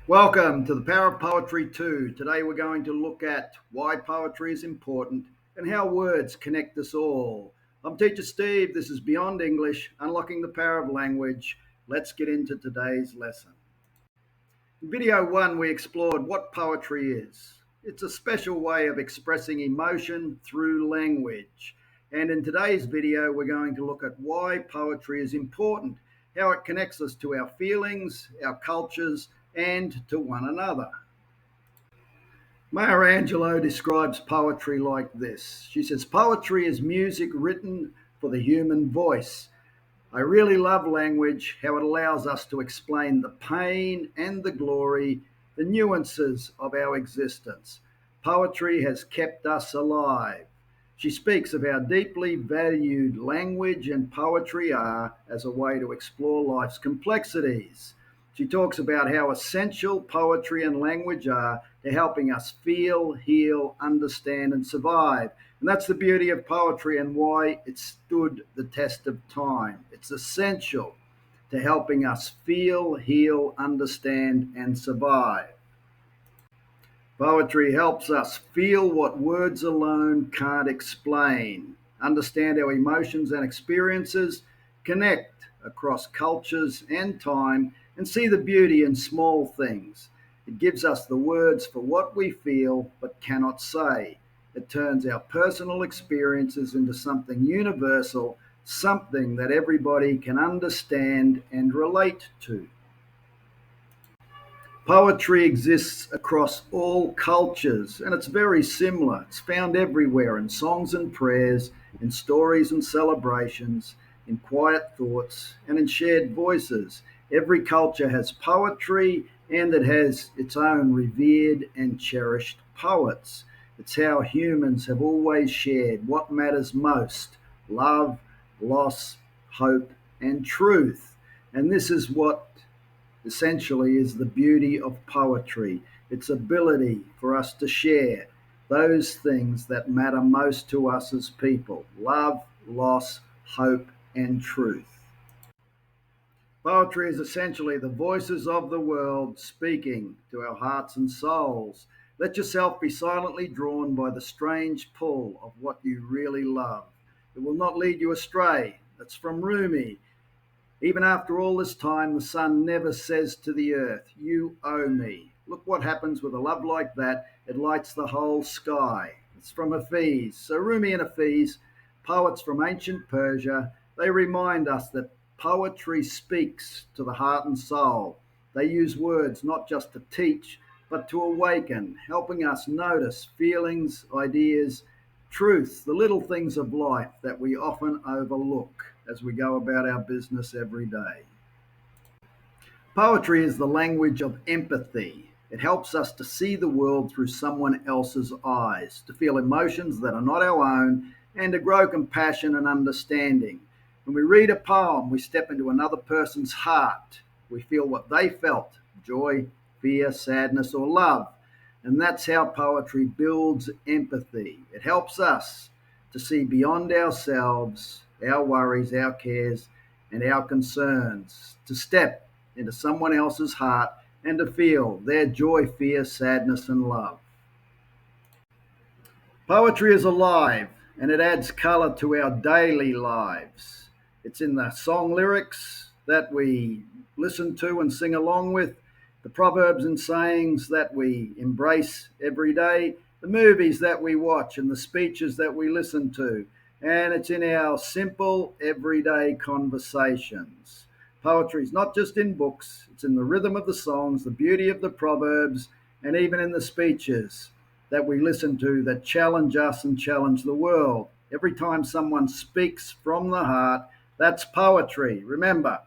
Welcome to the Power of Poetry 2. Today we're going to look at why poetry is important and how words connect us all. I'm Teacher Steve. This is Beyond English, Unlocking the Power of Language. Let's get into today's lesson. In video 1, we explored what poetry is. It's a special way of expressing emotion through language. And in today's video, we're going to look at why poetry is important, how it connects us to our feelings, our cultures, and to one another. Maya Angelou describes poetry like this. She says, "Poetry is music written for the human voice. I really love language, how it allows us to explain the pain and the glory, the nuances of our existence. Poetry has kept us alive." She speaks of how deeply valued language and poetry are as a way to explore life's complexities. She talks about how essential poetry and language are to helping us feel, heal, understand, and survive. And that's the beauty of poetry and why it stood the test of time. It's essential to helping us feel, heal, understand, and survive. Poetry helps us feel what words alone can't explain, understand our emotions and experiences, connect across cultures and time, and see the beauty in small things. It gives us the words for what we feel but cannot say. It turns our personal experiences into something universal, something that everybody can understand and relate to. Poetry exists across all cultures and it's very similar. It's found everywhere in songs and prayers, in stories and celebrations, in quiet thoughts, and in shared voices. Every culture has poetry and it has its own revered and cherished poets. It's how humans have always shared what matters most: love, loss, hope, and truth. And this is what essentially is the beauty of poetry, its ability for us to share those things that matter most to us as people: love, loss, hope, and truth. Poetry is essentially the voices of the world speaking to our hearts and souls. Let yourself be silently drawn by the strange pull of what you really love. It will not lead you astray. That's from Rumi. Even after all this time, the sun never says to the earth, "You owe me." Look what happens with a love like that. It lights the whole sky. It's from Hafez. So Rumi and Hafez, poets from ancient Persia, they remind us that poetry speaks to the heart and soul. They use words not just to teach, but to awaken, helping us notice feelings, ideas, truths, the little things of life that we often overlook as we go about our business every day. Poetry is the language of empathy. It helps us to see the world through someone else's eyes, to feel emotions that are not our own, and to grow compassion and understanding. When we read a poem, we step into another person's heart. We feel what they felt: joy, fear, sadness, or love. And that's how poetry builds empathy. It helps us to see beyond ourselves, our worries, our cares, and our concerns, to step into someone else's heart and to feel their joy, fear, sadness, and love. Poetry is alive and it adds colour to our daily lives. It's in the song lyrics that we listen to and sing along with, the proverbs and sayings that we embrace every day, the movies that we watch, and the speeches that we listen to. And it's in our simple, everyday conversations. Poetry is not just in books, it's in the rhythm of the songs, the beauty of the proverbs, and even in the speeches that we listen to that challenge us and challenge the world. Every time someone speaks from the heart, that's poetry. Remember,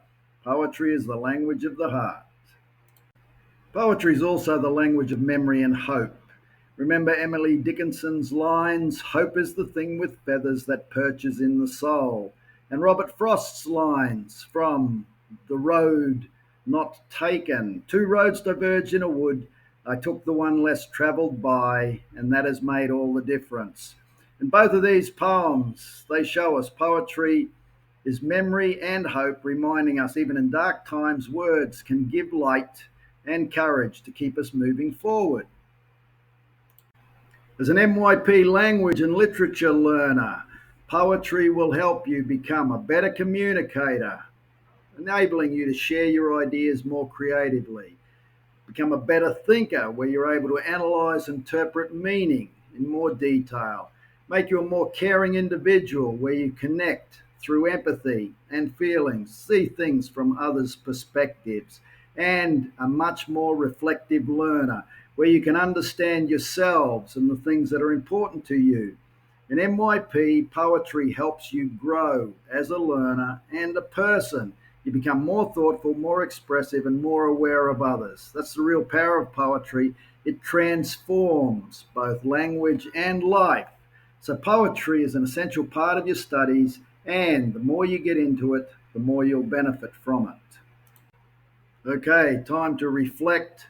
poetry is the language of the heart. Poetry is also the language of memory and hope. Remember Emily Dickinson's lines, "Hope is the thing with feathers that perches in the soul." And Robert Frost's lines from The Road Not Taken. Two roads diverged in a wood. I took the one less travelled by, and that has made all the difference. In both of these poems, they show us poetry is memory and hope, reminding us even in dark times, words can give light and courage to keep us moving forward. As an MYP language and literature learner, poetry will help you become a better communicator, enabling you to share your ideas more creatively. Become a better thinker where you're able to analyze and interpret meaning in more detail. Make you a more caring individual where you connect through empathy and feelings, see things from others' perspectives, and a much more reflective learner where you can understand yourselves and the things that are important to you. In MYP, poetry helps you grow as a learner and a person. You become more thoughtful, more expressive, and more aware of others. That's the real power of poetry. It transforms both language and life. So, poetry is an essential part of your studies, and the more you get into it, the more you'll benefit from it. Okay, time to reflect,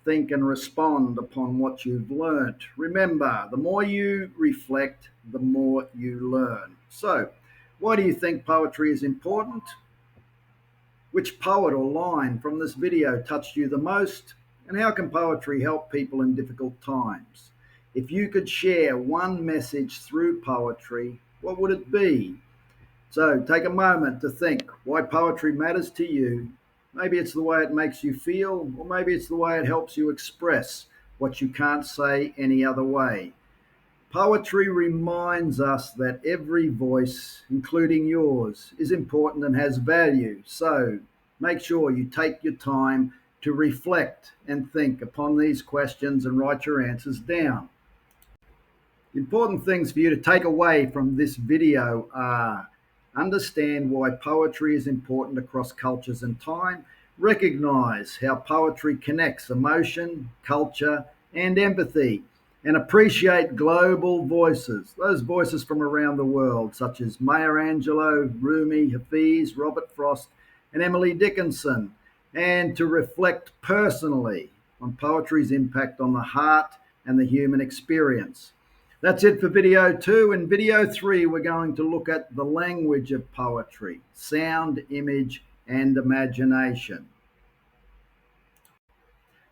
think, and respond upon what you've learnt. Remember, the more you reflect, the more you learn. So, why do you think poetry is important? Which poet or line from this video touched you the most? And how can poetry help people in difficult times? If you could share one message through poetry, what would it be? So take a moment to think why poetry matters to you. Maybe it's the way it makes you feel, or maybe it's the way it helps you express what you can't say any other way. Poetry reminds us that every voice, including yours, is important and has value. So make sure you take your time to reflect and think upon these questions and write your answers down. Important things for you to take away from this video are: understand why poetry is important across cultures and time, recognize how poetry connects emotion, culture, and empathy, and appreciate global voices, those voices from around the world, such as Maya Angelou, Rumi, Hafez, Robert Frost, and Emily Dickinson, and to reflect personally on poetry's impact on the heart and the human experience. That's it for video 2. In video 3, we're going to look at the language of poetry, sound, image, and imagination.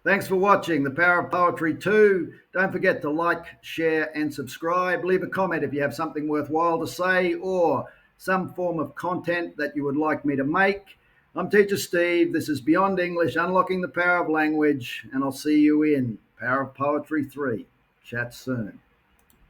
Thanks for watching The Power of Poetry 2. Don't forget to like, share, and subscribe. Leave a comment if you have something worthwhile to say or some form of content that you would like me to make. I'm Teacher Steve. This is Beyond English, Unlocking the Power of Language, and I'll see you in Power of Poetry 3. Chat soon.